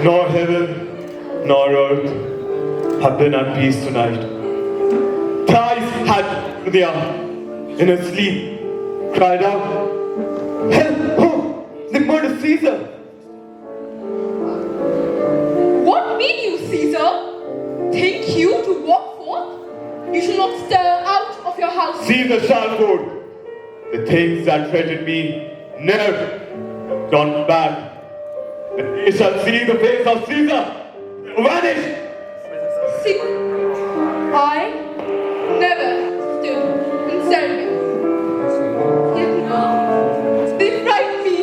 Nor heaven, nor earth have been at peace tonight. Thrice had Calpurnia, in her sleep, cried out, "Help! Oh, they murdered Caesar!" What mean you, Caesar? Think you to walk forth? You shall not stir out of your house. Caesar shall forth. The things that threatened me never gone back. And they shall see the face of Caesar vanish. See, I never stood in ceremony. Yet now, they frighten me.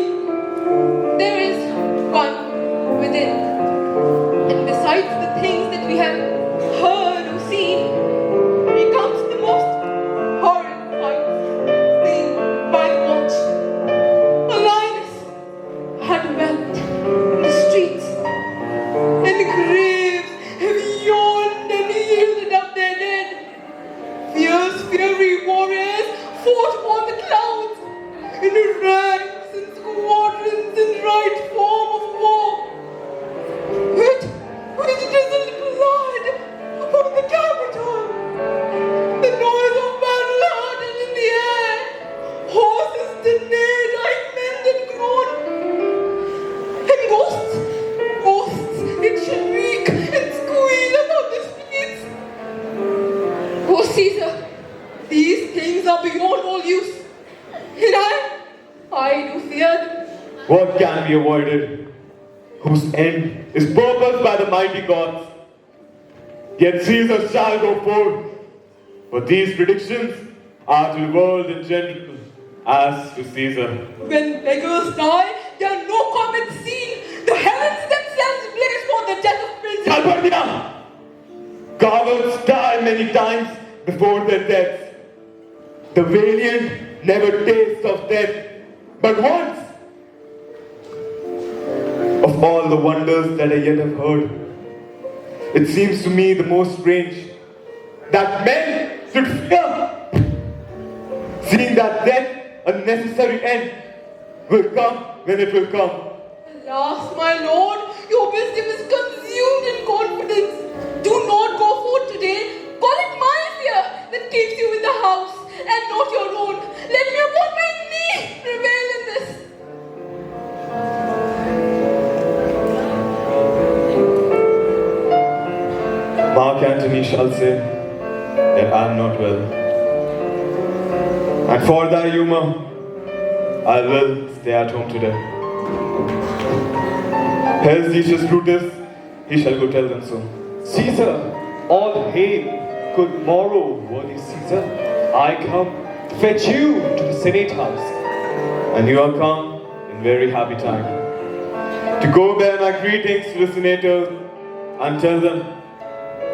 There is one within. And besides the things that we have heard or seen, becomes the most horrid seen by watch. A lioness had wept in the streets, and the graves have yawned and yielded up their dead. Fierce, fiery warriors fought upon the clouds in ranks and squadrons in right form of war. With drizzled blood upon the Capitol, the noise of battle heard in the air, horses did neigh like men did groan, and ghosts it shriek and squeal about the streets. O Caesar, these things are beyond all use, and I do fear them. What can be avoided, whose end is purposed by the mighty gods? Yet Caesar shall go forth, for these predictions are to the world in general, as to Caesar. When beggars die, there are no comets seen. The heavens themselves blaze for the death of princes. Calpurnia! Cowards die many times before their deaths. The valiant never taste of death, but once. Of all the wonders that I yet have heard, it seems to me the most strange that men should fear, seeing that death, a necessary end, will come when it will come. Alas, my lord, your wisdom is consumed in confidence. Do not go forth today. Call it my fear that keeps you in the house, and not your own. Let me upon my knee prevail in this. Mark Antony shall say that I am not well. And for thy humor, I will stay at home today. Hail Decius Brutus, he shall go tell them so. Caesar, all hail, good morrow, worthy Caesar. I come to fetch you to the Senate House. And you are come in very happy time to go bear my greetings to the senators and tell them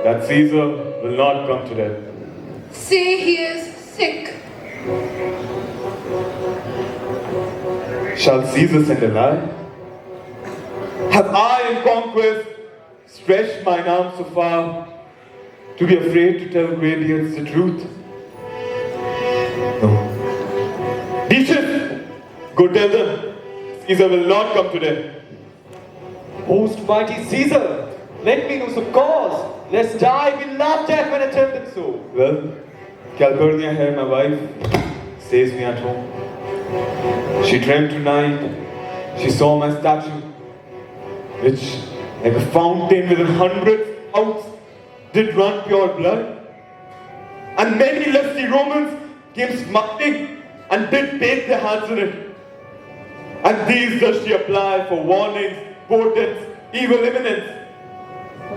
that Caesar will not come today. Say he is sick. Shall Caesar send a lie? Have I in conquest stretched mine arms so far to be afraid to tell greybeards the truth? No. Decius, go tell them Caesar will not come today. Most mighty Caesar, let me know some cause, lest I be laughed at when attempted so. Well, Calpurnia here, my wife, stays me at home. She dreamt tonight, she saw my statue, which, like a fountain within hundreds of outs, did run pure blood. And many lusty Romans came smiling and did bathe their hands in it. And these does she apply for warnings, portents, evil imminence.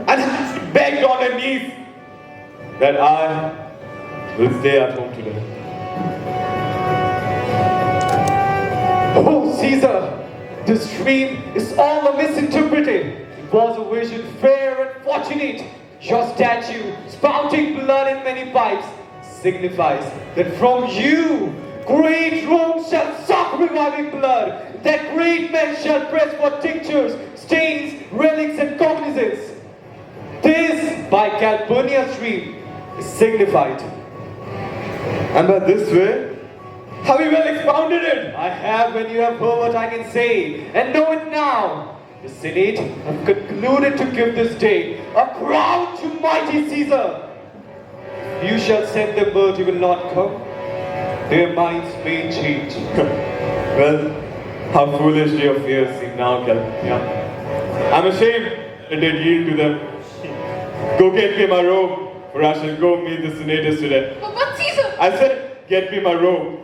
And she begged on her knees that I will stay at home today. Oh, Caesar, this dream is all a misinterpreted. It was a vision fair and fortunate. Your statue, spouting blood in many pipes, signifies that from you Great Rome shall suck reviving blood. That great men shall press for tinctures, stains, relics, and cognizance. This, by Calpurnia stream, is signified. And by this way, have you well expounded it? I have when you have heard what I can say, and know it now. The Senate have concluded to give this day a crown to mighty Caesar. You shall send them word you will not come. Their minds may change. Well, how foolish your fears seem now, Calpurnia. I'm ashamed I did yield to them. Go get me my robe, for I shall go meet the senators today. But Caesar! I said, get me my robe.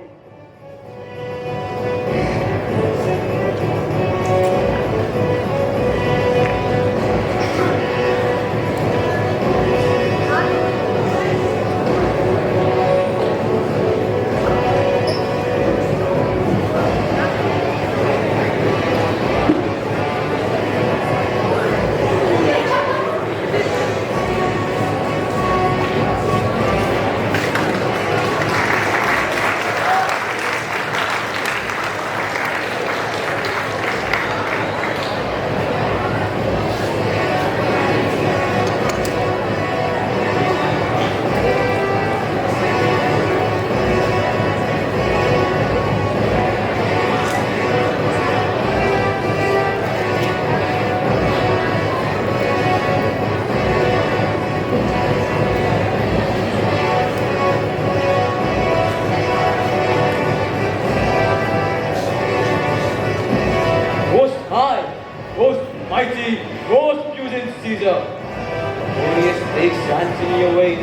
Antony away.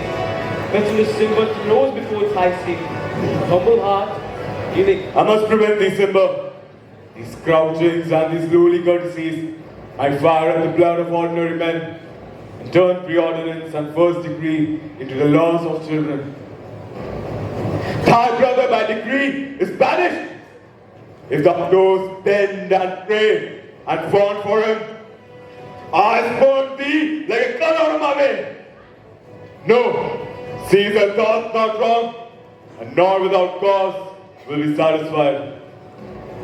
Batchelor Simba rose before its high seat. Humble heart, giving. I must prevent these, Simba. These crouchings and these lowly courtesies. I fire up the blood of ordinary men and turn preordinance and first degree into the laws of children. Thy brother by decree is banished. If thou dost bend and pray and fawn for him, I spurn thee like a cut out of my way. No, Caesar thought not wrong, and nor without cause will be satisfied.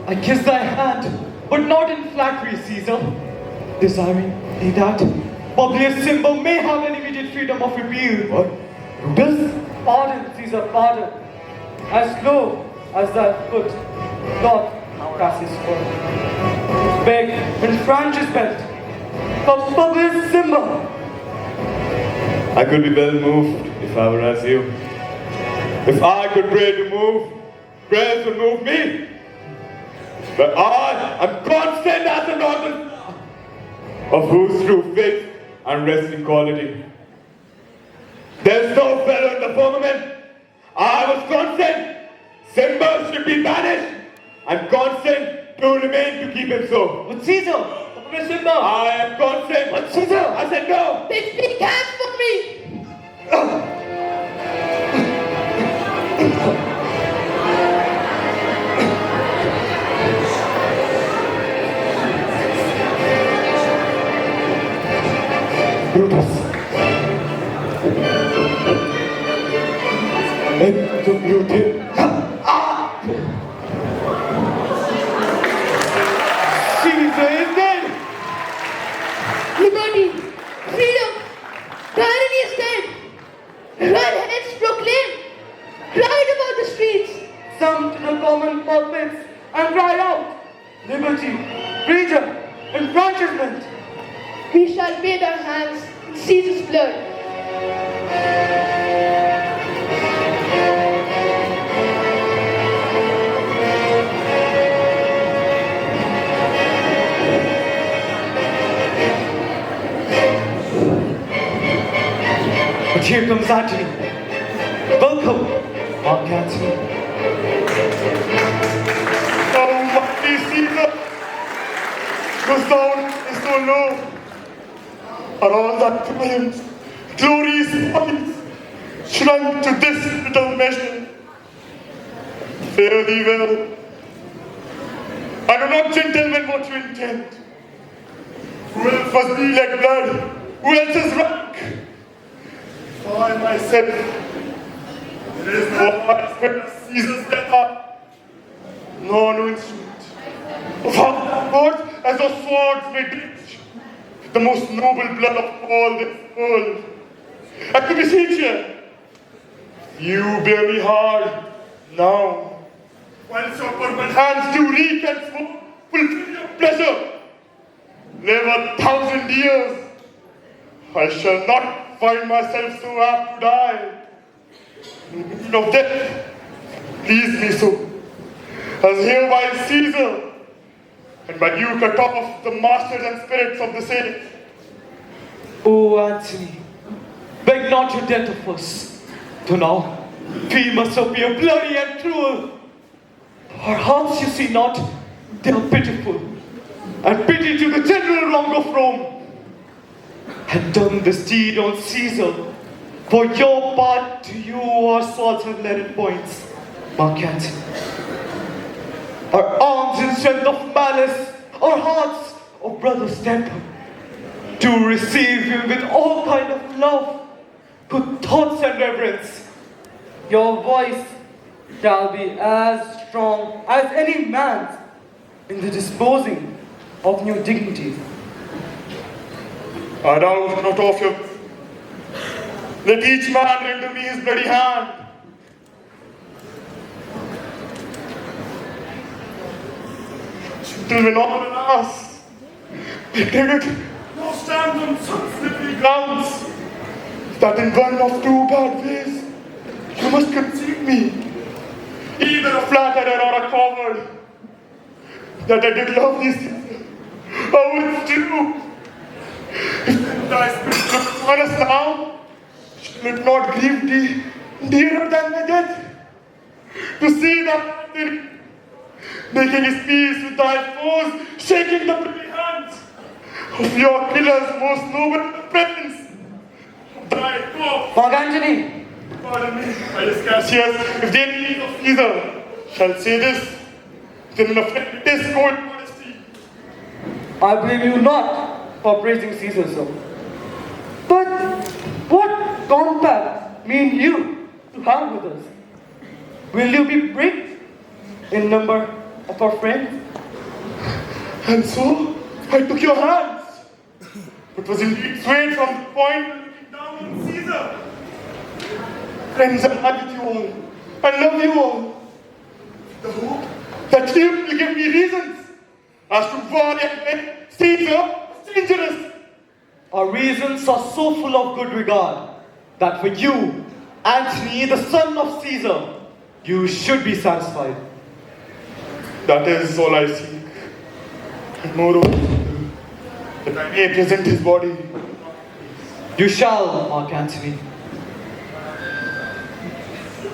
I kiss thy hand, but not in flattery, Caesar, desiring that Publius Simba may have an immediate freedom of appeal. What? Brutus? Pardon, Caesar, pardon. As low as thy foot doth pass his foot. Beg enfranchisement of Publius Simba. I could be well moved if I were as you. If I could pray to move, prayers would move me. But I am constant as an organ, of whose true faith and resting quality. There's no fellow in the firmament. I was constant. Simba should be banished, and constant to remain to keep him so. But Caesar, Publius Simba. I am constant. But Caesar. I said no. They speak hands for me. Brutus. Executed. Caesar is dead. Liberty, freedom, tyranny is dead. Red heads proclaim, cried about the streets. Some to the common pulpits and cried out, liberty, freedom, enfranchisement. We shall bathe our hands in Caesar's blood. But here comes Antony. Welcome, Mark Antony. Oh, mighty Caesar, the sound is so low. Are all that triumphs, glorious bodies, shrunk to this little measure? Fare thee well. I know not, gentlemen, what you intend. Who else must be like blood? Who else is rank? I myself There is no heart but Caesar's death. No instrument. Of our words as our swords may ditch the most noble blood of all this world. And to beseech you, you bear me hard now, whilst your purple hands do reek and smoke, fulfill your pleasure. Live 1,000 years, I shall not find myself so apt to die. Of death, please me so, as hereby Caesar, and by you cut off the masters and spirits of the saints. O Antony, beg not your death of us, for now we must appear bloody and cruel. Our hearts you see not, they are pitiful, and pity to the general wrong of Rome. And done this deed on Caesar, for your part to you our swords have led at points, Mark Antony. Our arms in strength of malice, our hearts of brother's temper, to receive you with all kind of love, good thoughts and reverence. Your voice shall be as strong as any man's in the disposing of new dignities. I doubt not of you. Let each man render me his bloody hand. Till when all alas, the credit now stands on such slippery grounds, that in one of two bad ways you must conceive me, either a flatterer or a coward. That I did love thee, Caesar, oh, it's true. If thy spirit looks on us now, shall it not grieve thee dearer than my death? To see that Antony making his peace with thy foes, shaking the pretty hands of your killer's most noble presence. Thy foe. Mark Antony, Pardon me, my Cassius, if the enemies of Caesar shall say this, then in a this cold modesty. I blame you not for praising Caesar, sir. But what compact mean you to have with us? Will you be brick in number of our friends? And so I took your hands, but was indeed swayed from the point of looking down on Caesar. Friends, I love you all. I love you all. The hope that you will give me reasons as to why Caesar is dangerous. Our reasons are so full of good regard that for you, Antony, the son of Caesar, you should be satisfied. That is all I seek. And moreover, that I may present his body. You shall, Mark Antony.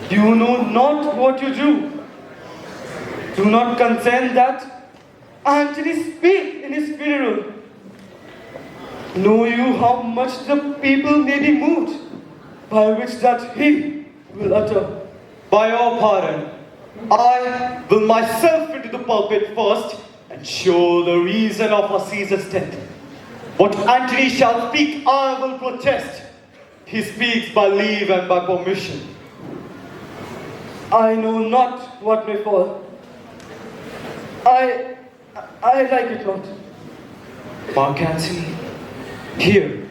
You know not what you do. Do not consent that Antony speak in his funeral. Know you how much the people may be moved by which that he will utter. By your pardon, I will myself into the pulpit first and show the reason of our Caesar's death. What Antony shall speak, I will protest. He speaks by leave and by permission. I know not what may fall. I like it not. Mark Antony, here,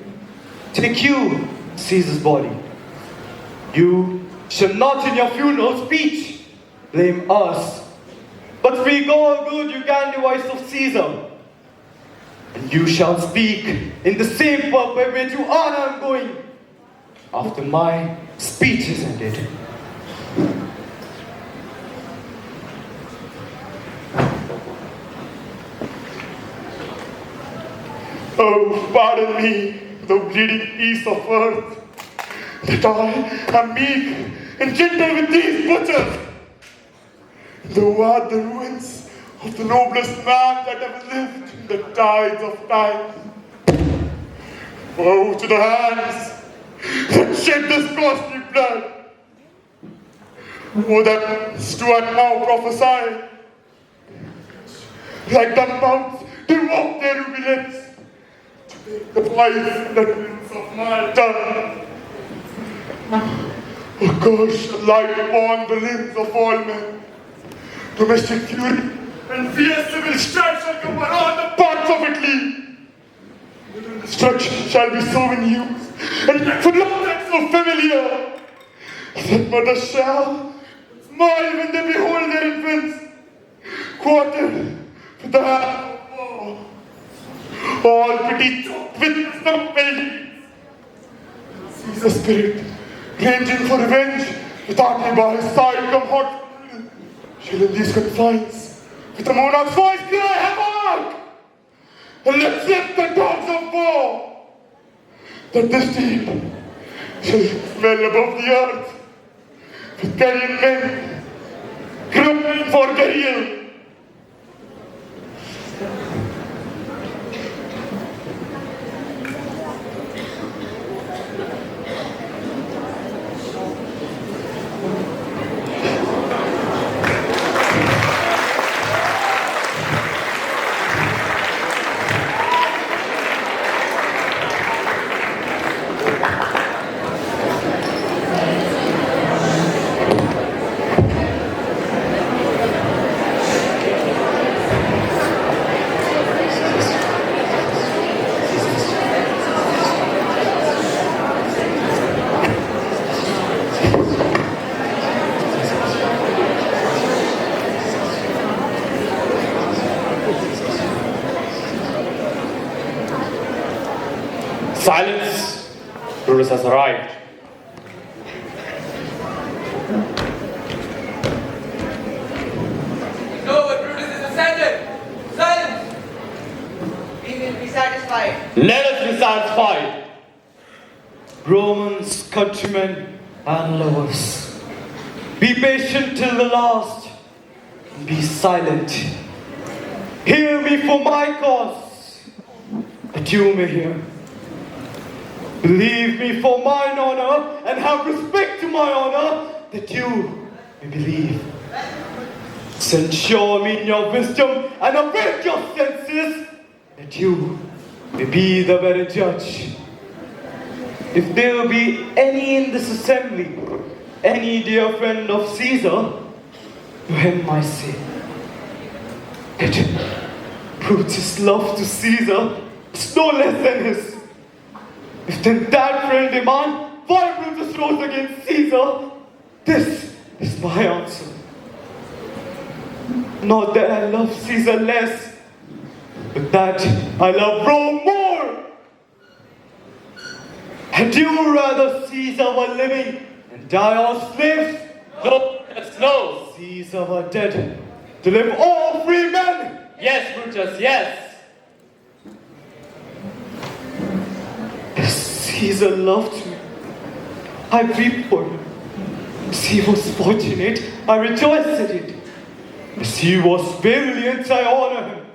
take you Caesar's body. You shall not in your funeral speech blame us, but speak all good you can devise of Caesar. And you shall speak in the same purpose way to honor I am going, after my speech is ended. Oh, pardon me, thou bleeding piece of earth, that I am meek and gentle with these butchers. Thou art the ruins of the noblest man that ever lived in the tides of time. Woe to the hands that shed this costly blood. Oh, that Stuart now prophesy, like the mouths to walk their ruby lips, the voice that winds of my tongue. A curse shall light upon the limbs of all men. Domestic fury and fierce civil strife shall come around the parts of Italy. Little destruction shall be so in use, and for long and so familiar, that mothers shall smile when they behold their infants quartered with the hand of war. All pity choked with some pain. Caesar's spirit, ranging for revenge, with Antony by his side come hot, shall in these confines, with the monarch's voice cry havoc, and let slip the dogs of war, that this deed shall swell above the earth, with carrion men, groaning for burial. Silence! Brutus has arrived. No, but Brutus is ascended! Silence! We will be satisfied. Let us be satisfied. Romans, countrymen, and lovers, be patient till the last, and be silent. Hear me for my cause, that you may hear. Believe me for mine honor, and have respect to my honor, that you may believe. Censure me in your wisdom, and await your senses, that you may be the better judge. If there be any in this assembly, any dear friend of Caesar, to him I say, that Brutus' love to Caesar is no less than his. If then that friend demand why Brutus rose against Caesar, this is my answer. Not that I love Caesar less, but that I love Rome more. Had you rather Caesar were living and die our slaves? No, yes, no. Caesar were dead to live all free men. Yes, Brutus, yes. Caesar loved me. I weep for him. As he was fortunate, I rejoice at it. As he was valiant, I honor him.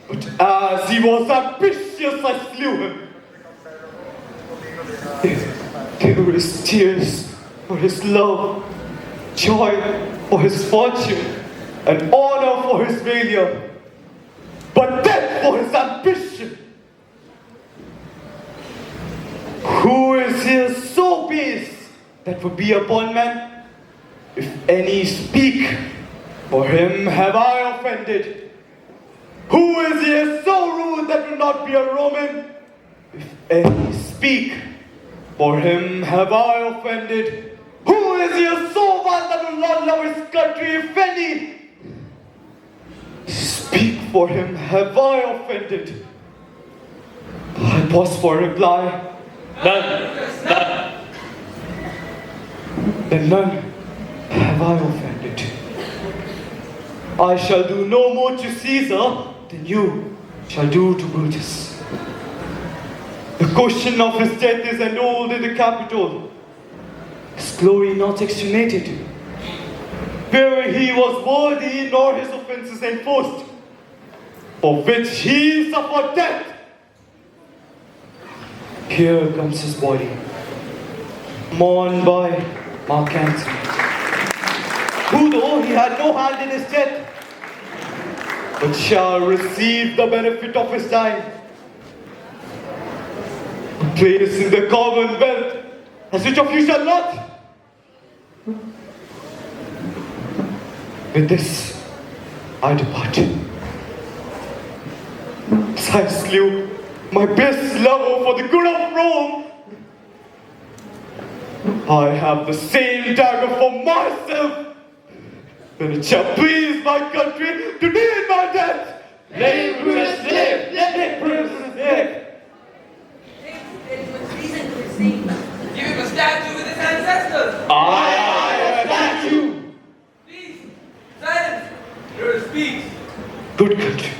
But as he was ambitious, I slew him. There is tears for his love, joy for his fortune, and honor for his failure, but death for his ambition. Who is here so base that would be a bondman? If any speak, for him have I offended. Who is here so rude that will not be a Roman? If any speak, for him have I offended. Who is here so one that will not love his country, if any? Speak, for him have I offended. I pause for a reply. None. None. Then none have I offended. I shall do no more to Caesar than you shall do to Brutus. The question of his death is annulled in the Capitol, his glory not extenuated. Where he was worthy, nor his offenses enforced, for which he suffered death. Here comes his body, mourned by Mark Antony, who though he had no hand in his death, but shall receive the benefit of his time. A place in the commonwealth, as which of you shall not, With this, I depart. As I slew my best lover for the good of Rome, I have the same dagger for myself. When it shall please my country to deal my death. Let Brutus live! Let Brutus live! There is much reason to his name. Give him a statue with his ancestors. I a statue! Please, silence. Brutus speaks. Good country,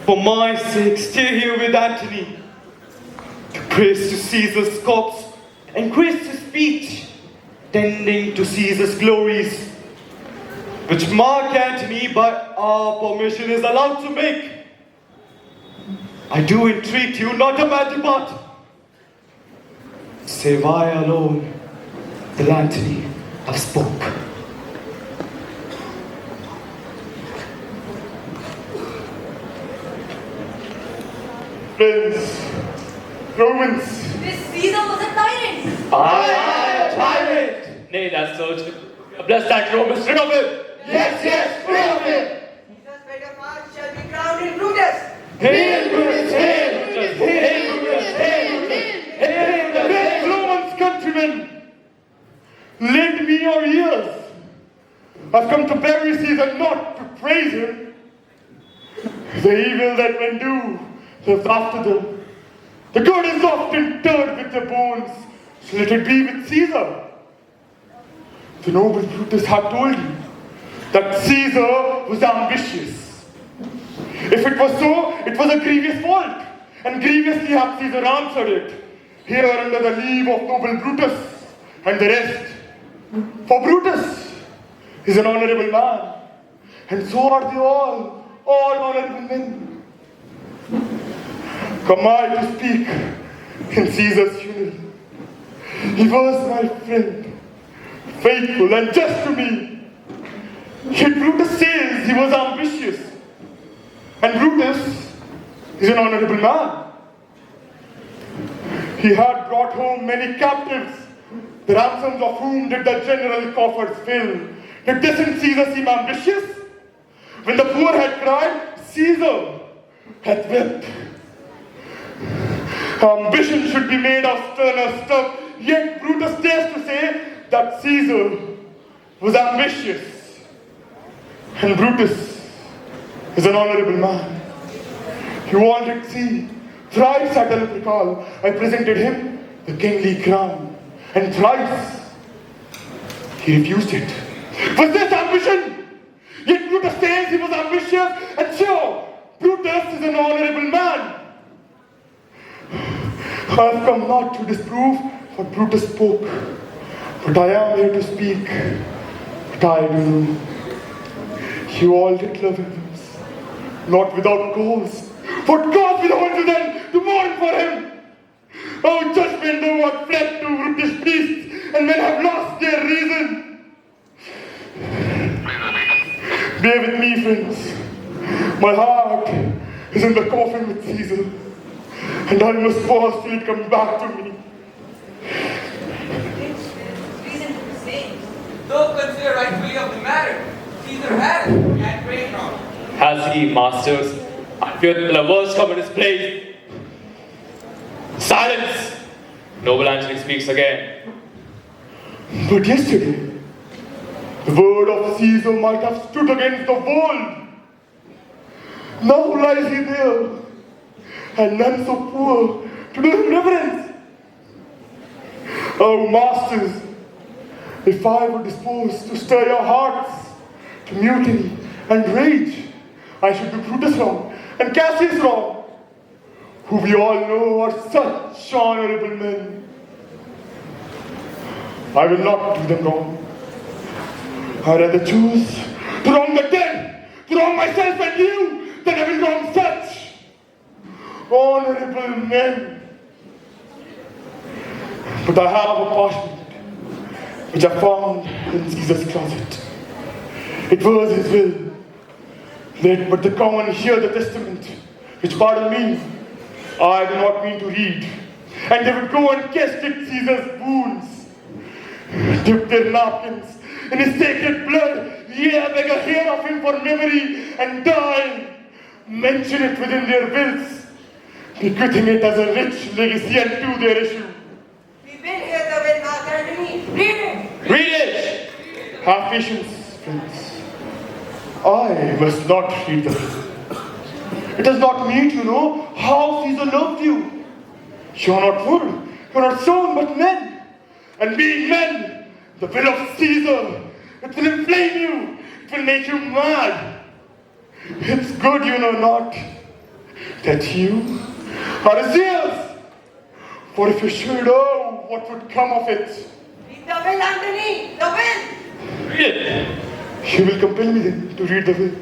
for my sake stay here with Antony, to praise to Caesar's corpse and grace his speech, tending to Caesar's glories, which Mark Antony by our permission is allowed to make. I do entreat you not to man depart, save I alone, till Antony have spoke. Friends, Romans, This Caesar was a tyrant. I am a tyrant! Nay, that's so. Bless that Romans, rid of him! Yes, rid of him! Caesar's better part shall be crowned in Brutus. Hail Brutus, hail Brutus, hail Brutus, hail Brutus, hail Brutus! Great Romans countrymen, lend me your ears. I've come to bury Caesar, not to praise him. The evil that men do lives after them. The good is often interred with their bones, so let it be with Caesar. The noble Brutus had told you that Caesar was ambitious. If it was so, it was a grievous fault, and grievously had Caesar answered it, here under the leave of noble Brutus and the rest. For Brutus is an honorable man, and so are they all honorable men. Come I to speak in Caesar's funeral. He was my friend, faithful and just to me. Yet Brutus says he was ambitious, and Brutus is an honorable man. He had brought home many captives, the ransoms of whom did the general coffers fill. Did this in Caesar seem ambitious? When the poor had cried, Caesar had wept. Ambition should be made of sterner stuff, yet Brutus dares to say that Caesar was ambitious. And Brutus is an honorable man. You all did see, thrice at the recall, I presented him the kingly crown, and thrice he refused it. Was this ambition? Yet Brutus says he was ambitious, and sure, Brutus is an honorable man. I have come not to disprove what Brutus spoke, but I am here to speak what I do know. You all did love him, not without cause. What cause will hold you then to mourn for him? Oh, judgment thou art fled to brutish beasts, and men have lost their reason. Bear with me, friends. My heart is in the coffin with Caesar, and I must pause till it comes back to me. Reason to his name. Though consider rightfully of the matter, Caesar has and prayed not. Has he, masters? I fear that the worst come in his place. Silence! Noble Antony speaks again. But yesterday, the word of Caesar might have stood against the world. Now lies he there, and none so poor to do him reverence. Oh, masters, if I were disposed to stir your hearts to mutiny and rage, I should do Brutus wrong and Cassius wrong, who we all know are such honorable men. I will not do them wrong. I rather choose to wrong the dead, to wrong myself and you, than I will wrong such honorable men. But I have a parchment which I found in Caesar's closet. It was his will. Let but the common hear the testament, which, pardon me, I do not mean to read. And they would go and castigate Caesar's wounds, dip their napkins in his sacred blood, Ye beg a hair of him for memory and die. Mention it within their wills, bequeathing it as a rich legacy unto their issue. We will hear the will, Master Antony. Read it. Read it! Have patience, friends. I must not read the will. It is not me to know how Caesar loved you. You are not wood, you are not stone, but men. And being men, the will of Caesar, it will inflame you, it will make you mad. It's good you know not that you are a Zeus. For if you should know what would come of it. Read the will, Antony. The will. Read it. You will compel me then to read the will.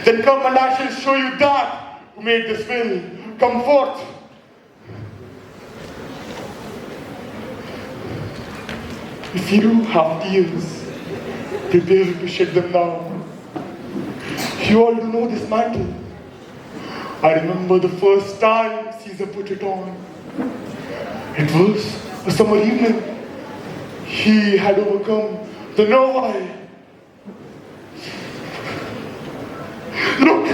Then come and I shall show you that who made this will. Come forth. If you have tears, prepare to shed them now. You all do know this mantle. I remember the first time Caesar put it on. It was a summer evening. He had overcome the Noel. Look,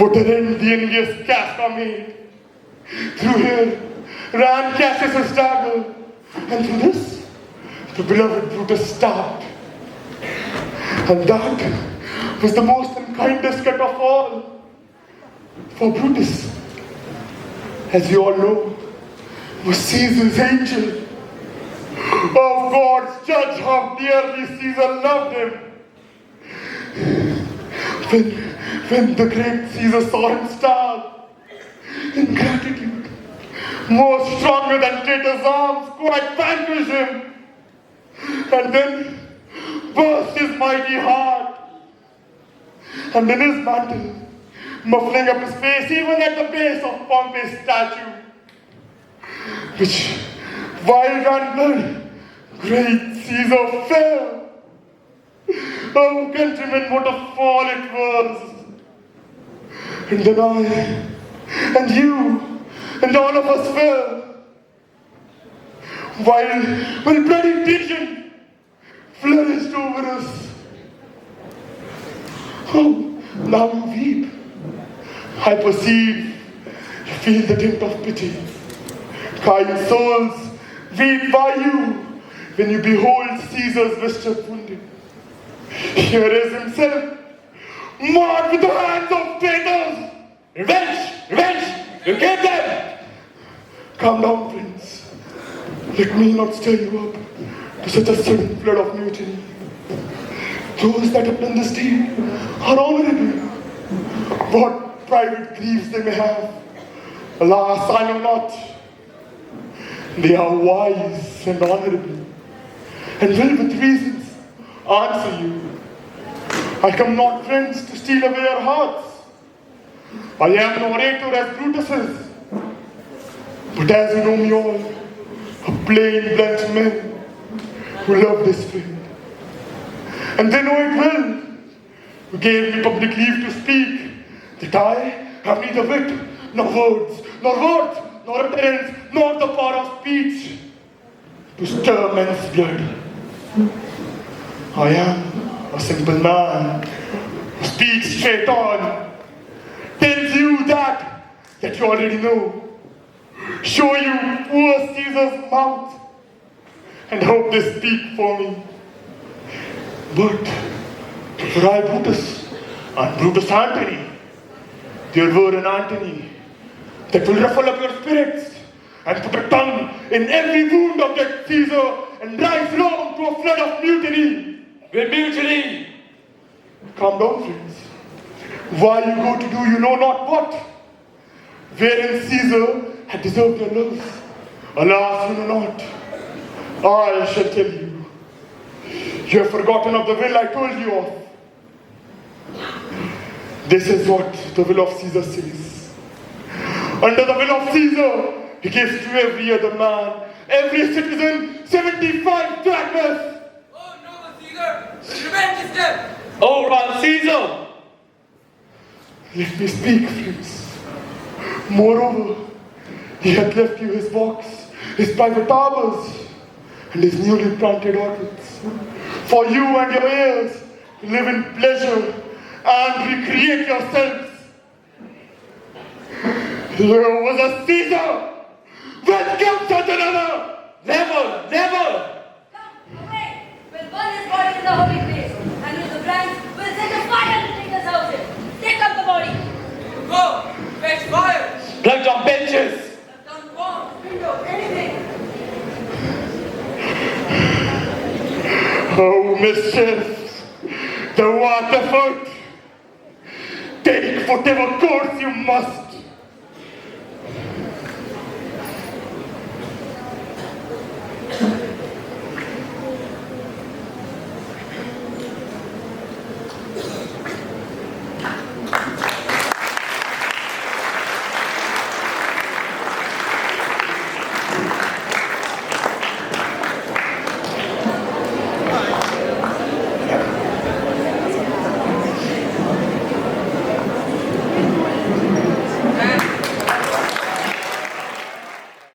what a rent the envious Casca made. Through here ran Cassius' dagger, and through this, the beloved Brutus stabbed. And that was the most unkindest cut of all. For Brutus, as you all know, was Caesar's angel. Oh, God's judge, how dearly Caesar loved him. When the great Caesar saw him stabbed, in gratitude, more stronger than Trator's arms, quite vanquished him, and then burst his mighty heart. And in his mantle, muffling up his face even at the base of Pompey's statue, which, while ran blood, great Caesar fell. Oh, countrymen, what a fall it was! And then I, and you, and all of us fell. While bloody vision flourished over us. Oh, now you weep. I perceive, you feel the tint of pity. Kind souls weep by you when you behold Caesar's vesture wounded. Here is himself, marked with the hands of traitors. Revenge! Revenge! You get them! Calm down, prince. Let me not stir you up to such a sudden flood of mutiny. Those that have done this deed are honorable. What private griefs they may have, alas, I know not. They are wise and honorable, and will with reasons answer you. I come not, friends, to steal away your hearts. I am an orator as Brutus is, but as you know me all, a plain, blunt man who love this friend. And they know it well, who gave me public leave to speak, that I have neither wit, nor words, nor worth, nor utterance, nor the power of speech to stir men's blood. I am a simple man who speaks straight on, tells you that you already know, show you poor Caesar's mouth, and hope they speak for me. But for I, Brutus, and Brutus Antony, there were an Antony that will ruffle up your spirits and put a tongue in every wound of that Caesar and rise Rome to a flood of mutiny. With mutiny! Calm down, friends. Why you go to do you know not what? Wherein Caesar had deserved your loves. Alas, you know not. I shall tell you. You have forgotten of the will I told you of. This is what the will of Caesar says. Under the will of Caesar, he gives to every other man, every citizen, 75 drachmas. Oh, noble Caesar! Revenge is dead! Oh, run, Caesar! Let me speak, friends. Moreover, he hath left you his box, his private armors, and his newly planted orchids. for you and your heirs to live in pleasure and recreate yourselves. There was a Caesar that killed such another. Never, never! Come, away! We'll burn his body in the holy place, and with the brands, we'll set a fire to take us out here. Take up the body. Go! Fetch fire! Plugged on benches! Let down bombs! Windows, anything. Oh, mischief, the Waterford. Take whatever course you must.